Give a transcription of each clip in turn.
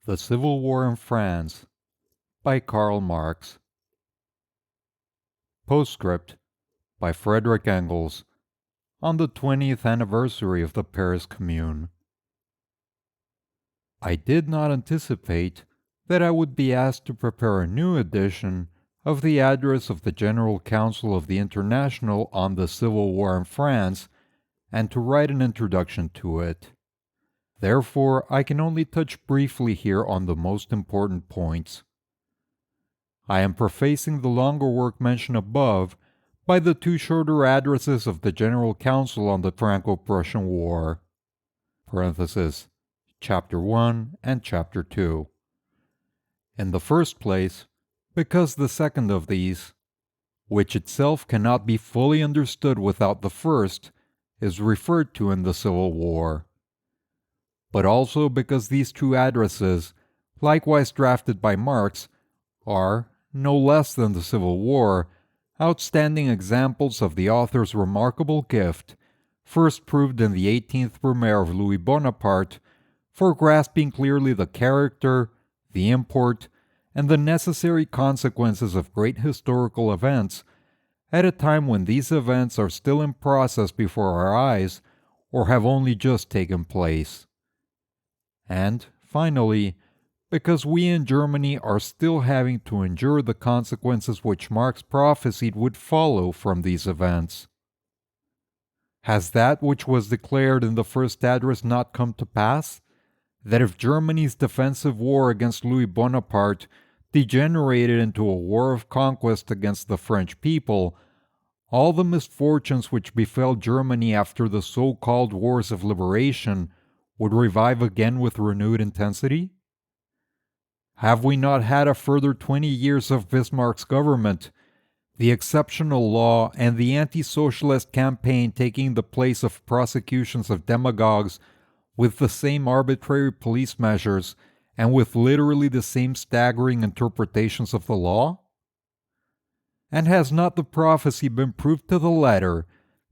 The Civil War in France by Karl Marx. Postscript by Fredrick Engels on the 20th anniversary of the Paris Commune. I did not anticipate that I would be asked to prepare a new edition of the address of the General Council of the International on the Civil War in France and to write an introduction to it. Therefore, I can only touch briefly here on the most important points. I am prefacing the longer work mentioned above by the two shorter addresses of the General Council on the Franco-Prussian War (Chapter 1 and Chapter 2). In the first place, because the second of these, which itself cannot be fully understood without the first, is referred to in the Civil War, but also because these two addresses, likewise drafted by Marx, are, no less than the Civil War, outstanding examples of the author's remarkable gift, first proved in the 18th Brumaire of Louis Bonaparte, for grasping clearly the character, the import, and the necessary consequences of great historical events, at a time when these events are still in process before our eyes, or have only just taken place. And, finally, because we in Germany are still having to endure the consequences which Marx prophesied would follow from these events. Has that which was declared in the first address not come to pass? That if Germany's defensive war against Louis Bonaparte degenerated into a war of conquest against the French people, all the misfortunes which befell Germany after the so-called wars of liberation would revive again with renewed intensity? Have we not had a further 20 years of Bismarck's government, the exceptional law and the anti-socialist campaign taking the place of prosecutions of demagogues with the same arbitrary police measures and with literally the same staggering interpretations of the law? And has not the prophecy been proved to the letter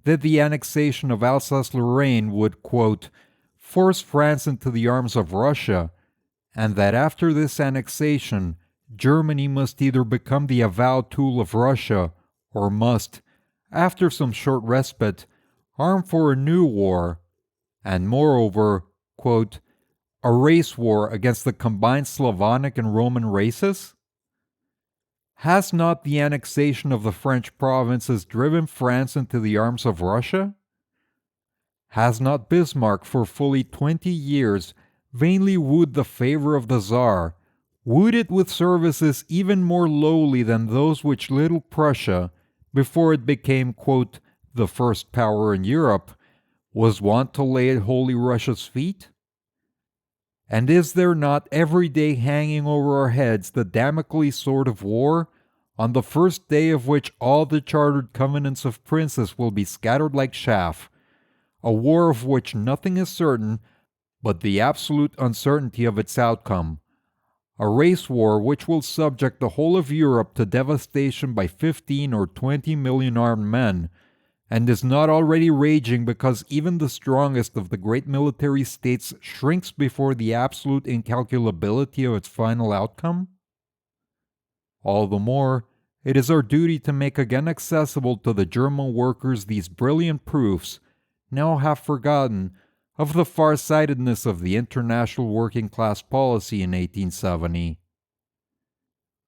that the annexation of Alsace-Lorraine would, quote, force France into the arms of Russia, and that after this annexation, Germany must either become the avowed tool of Russia, or must, after some short respite, arm for a new war, and moreover, quote, a race war against the combined Slavonic and Roman races? Has not the annexation of the French provinces driven France into the arms of Russia? Has not Bismarck for fully 20 years vainly wooed the favor of the Tsar, wooed it with services even more lowly than those which Little Prussia, before it became, quote, the first power in Europe, was wont to lay at Holy Russia's feet? And is there not every day hanging over our heads the Damocles sword of war, on the first day of which all the chartered covenants of princes will be scattered like chaff, a war of which nothing is certain but the absolute uncertainty of its outcome, a race war which will subject the whole of Europe to devastation by 15 or 20 million armed men, and is not already raging because even the strongest of the great military states shrinks before the absolute incalculability of its final outcome? All the more, it is our duty to make again accessible to the German workers these brilliant proofs, now half forgotten, of the far-sightedness of the international working-class policy in 1870.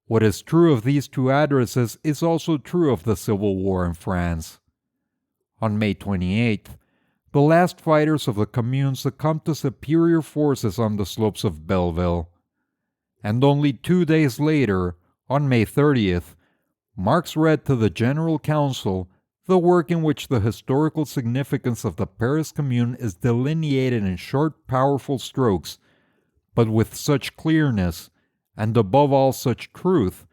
What is true of these two addresses is also true of the Civil War in France. On May 28th, the last fighters of the Commune succumbed to superior forces on the slopes of Belleville. And only 2 days later, on May 30th, Marx read to the General Council the work in which the historical significance of the Paris Commune is delineated in short, powerful strokes, but with such clearness, and above all such truth,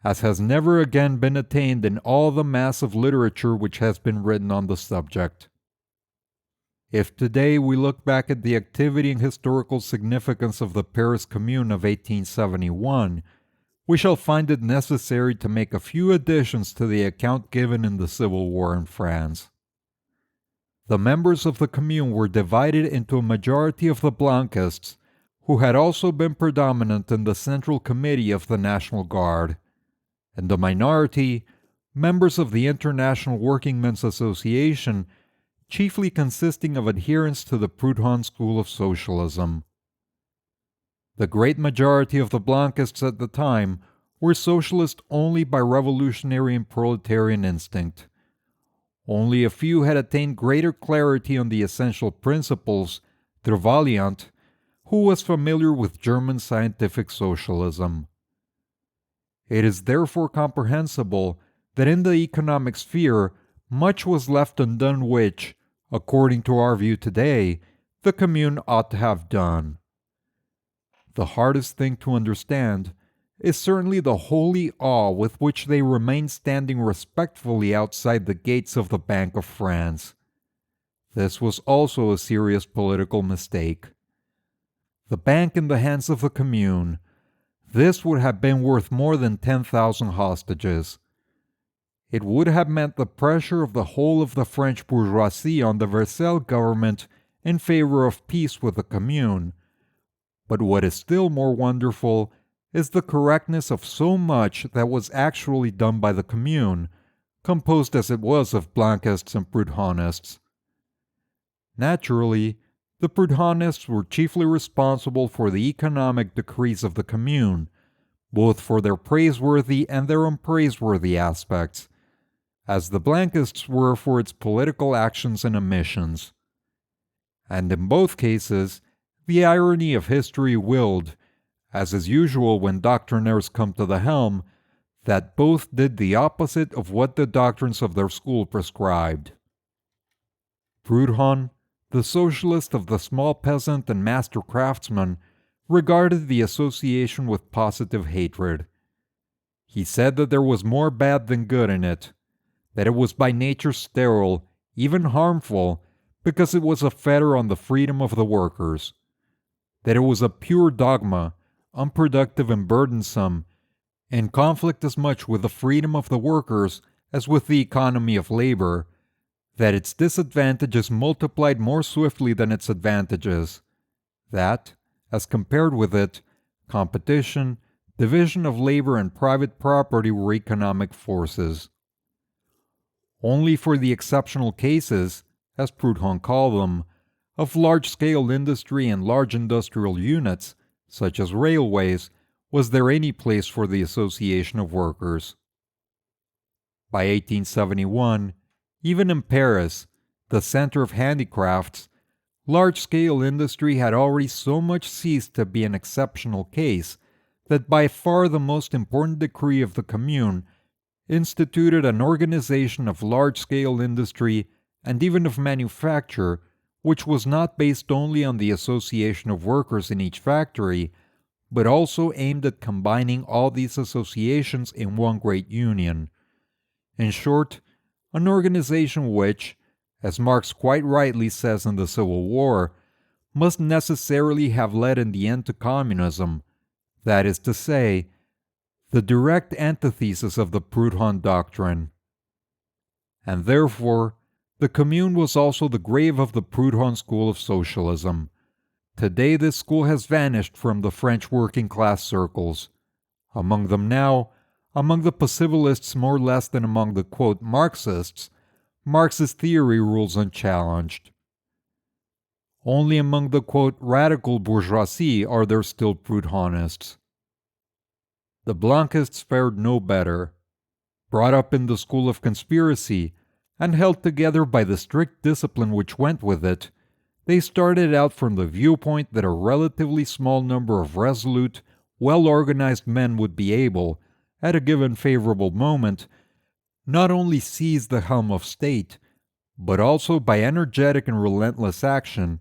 as has never again been attained in all the mass of literature which has been written on the subject. If today we look back at the activity and historical significance of the Paris Commune of 1871, we shall find it necessary to make a few additions to the account given in the Civil War in France. The members of the Commune were divided into a majority of the Blanquists, who had also been predominant in the Central Committee of the National Guard, and the minority, members of the International Workingmen's Association, chiefly consisting of adherents to the Proudhon school of socialism. The great majority of the Blanquists at the time were socialist only by revolutionary and proletarian instinct. Only a few had attained greater clarity on the essential principles through Vaillant, who was familiar with German scientific socialism. It is therefore comprehensible that in the economic sphere much was left undone which, according to our view today, the Commune ought to have done. The hardest thing to understand is certainly the holy awe with which they remained standing respectfully outside the gates of the Bank of France. This was also a serious political mistake. The bank in the hands of the Commune, this would have been worth more than 10,000 hostages. It would have meant the pressure of the whole of the French bourgeoisie on the Versailles government in favor of peace with the Commune. But what is still more wonderful is the correctness of so much that was actually done by the Commune, composed as it was of Blanquists and Proudhonists. Naturally, the Proudhonists were chiefly responsible for the economic decrees of the Commune, both for their praiseworthy and their unpraiseworthy aspects, as the Blanquists were for its political actions and omissions. And in both cases, the irony of history willed, as is usual when doctrinaires come to the helm, that both did the opposite of what the doctrines of their school prescribed. Proudhon, the socialist of the small peasant and master craftsman, regarded the association with positive hatred. He said that there was more bad than good in it, that it was by nature sterile, even harmful, because it was a fetter on the freedom of the workers, that it was a pure dogma, unproductive and burdensome, in conflict as much with the freedom of the workers as with the economy of labor, that its disadvantages multiplied more swiftly than its advantages, that, as compared with it, competition, division of labor, and private property were economic forces. Only for the exceptional cases, as Proudhon called them, of large-scale industry and large industrial units, such as railways, was there any place for the association of workers. By 1871, even in Paris, the center of handicrafts, large-scale industry had already so much ceased to be an exceptional case that by far the most important decree of the Commune instituted an organization of large-scale industry and even of manufacture which was not based only on the association of workers in each factory, but also aimed at combining all these associations in one great union. In short, an organization which, as Marx quite rightly says in the Civil War, must necessarily have led in the end to communism, that is to say, the direct antithesis of the Proudhon doctrine. And therefore, the Commune was also the grave of the Proudhon school of socialism. Today this school has vanished from the French working-class circles. Among them now, among the possibilists more or less than among the, quote, Marxists, Marx's theory rules unchallenged. Only among the, quote, radical bourgeoisie are there still Proudhonists. The Blanquists fared no better. Brought up in the school of conspiracy, and held together by the strict discipline which went with it, they started out from the viewpoint that a relatively small number of resolute, well-organized men would be able, at a given favorable moment, not only seize the helm of state, but also by energetic and relentless action,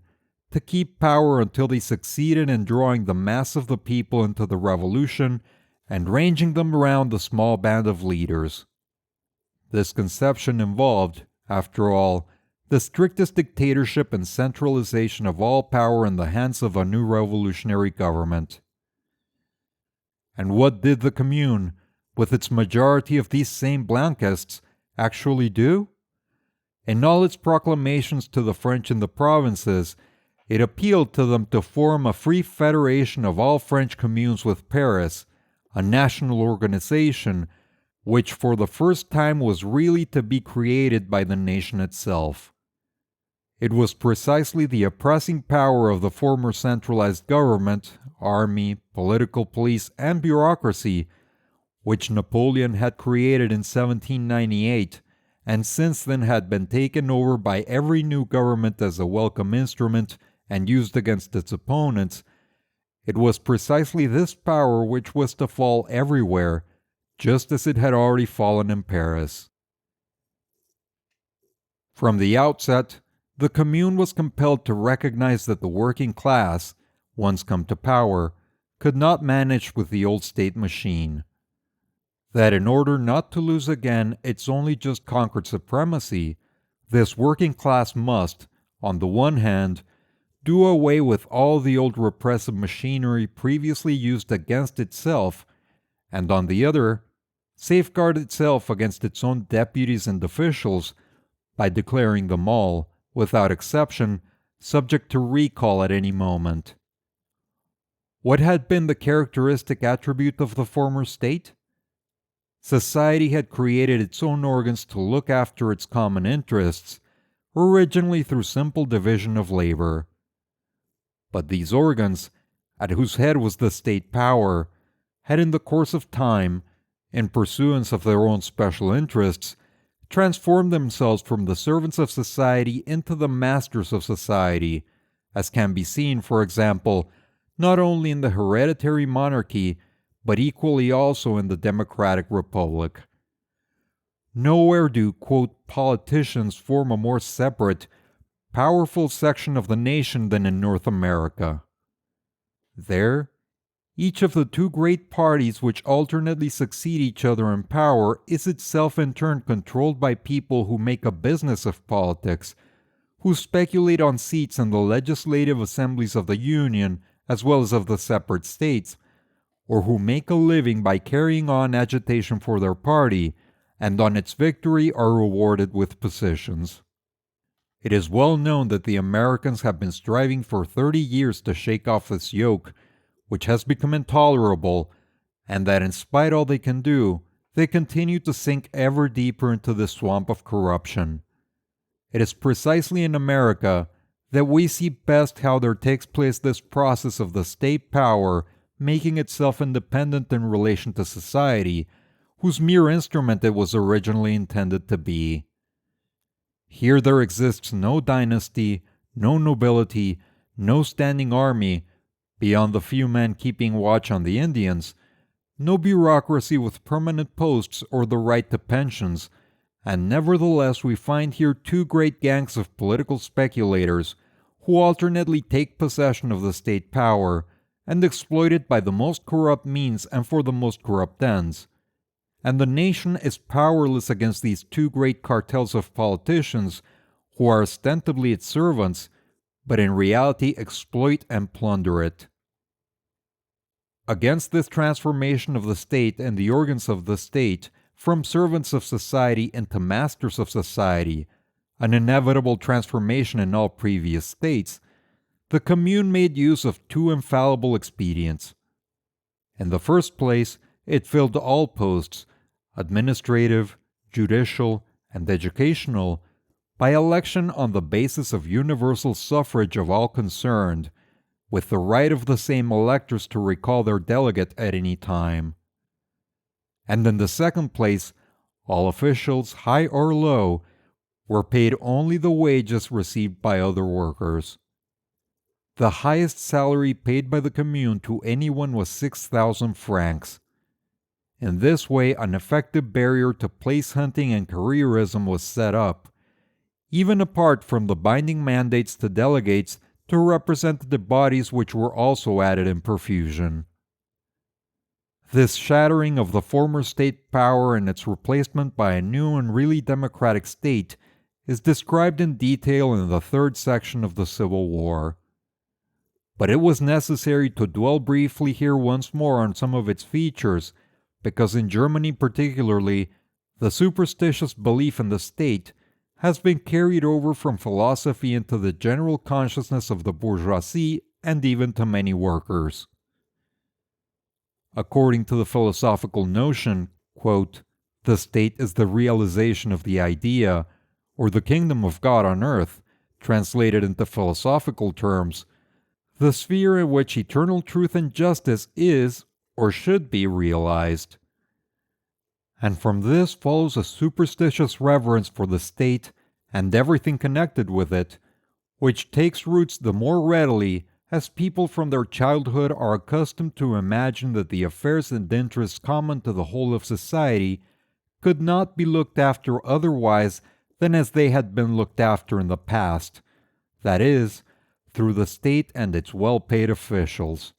to keep power until they succeeded in drawing the mass of the people into the revolution and ranging them around the small band of leaders. This conception involved, after all, the strictest dictatorship and centralization of all power in the hands of a new revolutionary government. And what did the Commune, with its majority of these same Blanquists, actually do? In all its proclamations to the French in the provinces, It appealed to them to form a free federation of all French communes with Paris, a national organization which for the first time was really to be created by the nation itself. It was precisely the oppressing power of the former centralized government, army, political police, and bureaucracy, which Napoleon had created in 1798, and since then had been taken over by every new government as a welcome instrument and used against its opponents. It was precisely this power which was to fall everywhere, just as it had already fallen in Paris. From the outset, the Commune was compelled to recognize that the working class, once come to power, could not manage with the old state machine. That in order not to lose again its only just conquered supremacy, this working class must, on the one hand, do away with all the old repressive machinery previously used against itself, and on the other, safeguard itself against its own deputies and officials by declaring them all, without exception, subject to recall at any moment. What had been the characteristic attribute of the former state? Society had created its own organs to look after its common interests, originally through simple division of labor. But these organs, at whose head was the state power, had in the course of time, in pursuance of their own special interests, transformed themselves from the servants of society into the masters of society, as can be seen, for example, not only in the hereditary monarchy, but equally also in the democratic republic. Nowhere do, quote, politicians form a more separate, powerful section of the nation than in North America. There, each of the two great parties which alternately succeed each other in power is itself in turn controlled by people who make a business of politics, who speculate on seats in the legislative assemblies of the Union as well as of the separate states, or who make a living by carrying on agitation for their party, and on its victory are rewarded with positions. It is well known that the Americans have been striving for 30 years to shake off this yoke, which has become intolerable, and that in spite all they can do, they continue to sink ever deeper into the swamp of corruption. It is precisely in America that we see best how there takes place this process of the state power making itself independent in relation to society, whose mere instrument it was originally intended to be. Here there exists no dynasty, no nobility, no standing army, beyond the few men keeping watch on the Indians, no bureaucracy with permanent posts or the right to pensions, and nevertheless we find here two great gangs of political speculators who alternately take possession of the state power and exploit it by the most corrupt means and for the most corrupt ends. And the nation is powerless against these two great cartels of politicians who are ostensibly its servants, but in reality exploit and plunder it. Against this transformation of the state and the organs of the state from servants of society into masters of society, an inevitable transformation in all previous states, the Commune made use of two infallible expedients. In the first place, it filled all posts, administrative, judicial, and educational, by election on the basis of universal suffrage of all concerned, with the right of the same electors to recall their delegate at any time. And in the second place, all officials, high or low, were paid only the wages received by other workers. The highest salary paid by the Commune to anyone was 6,000 francs. In this way, an effective barrier to place hunting and careerism was set up, even apart from the binding mandates to delegates to representative bodies which were also added in profusion. This shattering of the former state power and its replacement by a new and really democratic state is described in detail in the third section of the Civil War. But it was necessary to dwell briefly here once more on some of its features, because in Germany particularly, the superstitious belief in the state has been carried over from philosophy into the general consciousness of the bourgeoisie and even to many workers. According to the philosophical notion, quote, the state is the realization of the idea, or the kingdom of God on earth, translated into philosophical terms, the sphere in which eternal truth and justice is, or should be, realized. And from this follows a superstitious reverence for the state and everything connected with it, which takes roots the more readily as people from their childhood are accustomed to imagine that the affairs and interests common to the whole of society could not be looked after otherwise than as they had been looked after in the past, that is, through the state and its well-paid officials.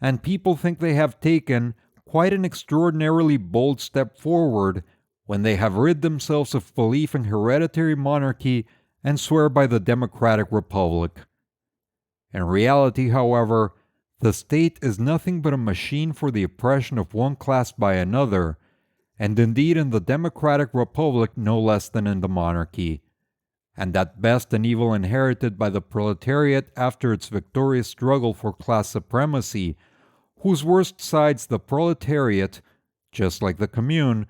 And people think they have taken quite an extraordinarily bold step forward when they have rid themselves of belief in hereditary monarchy and swear by the democratic republic. In reality, however, the state is nothing but a machine for the oppression of one class by another, and indeed in the democratic republic no less than in the monarchy, and at best an evil inherited by the proletariat after its victorious struggle for class supremacy, whose worst sides the proletariat, just like the Commune,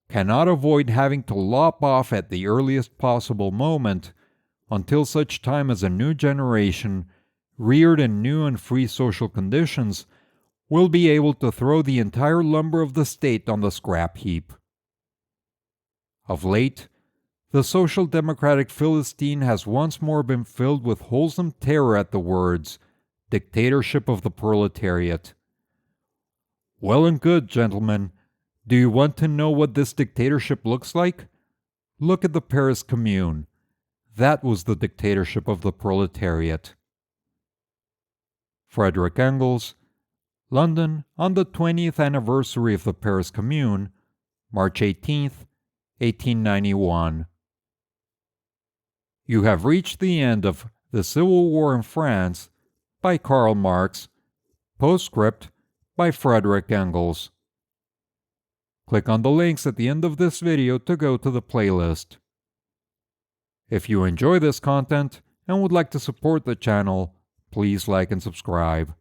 cannot avoid having to lop off at the earliest possible moment, until such time as a new generation, reared in new and free social conditions, will be able to throw the entire lumber of the state on the scrap heap. Of late, the social democratic Philistine has once more been filled with wholesome terror at the words, "Dictatorship of the proletariat." Well and good, gentlemen. Do you want to know what this dictatorship looks like? Look at the Paris Commune. That was the dictatorship of the proletariat. Fredrick Engels, London, on the 20th anniversary of the Paris Commune, March 18th, 1891. You have reached the end of The Civil War in France by Karl Marx, Postscript by Fredrick Engels. Click on the links at the end of this video to go to the playlist. If you enjoy this content and would like to support the channel, please like and subscribe.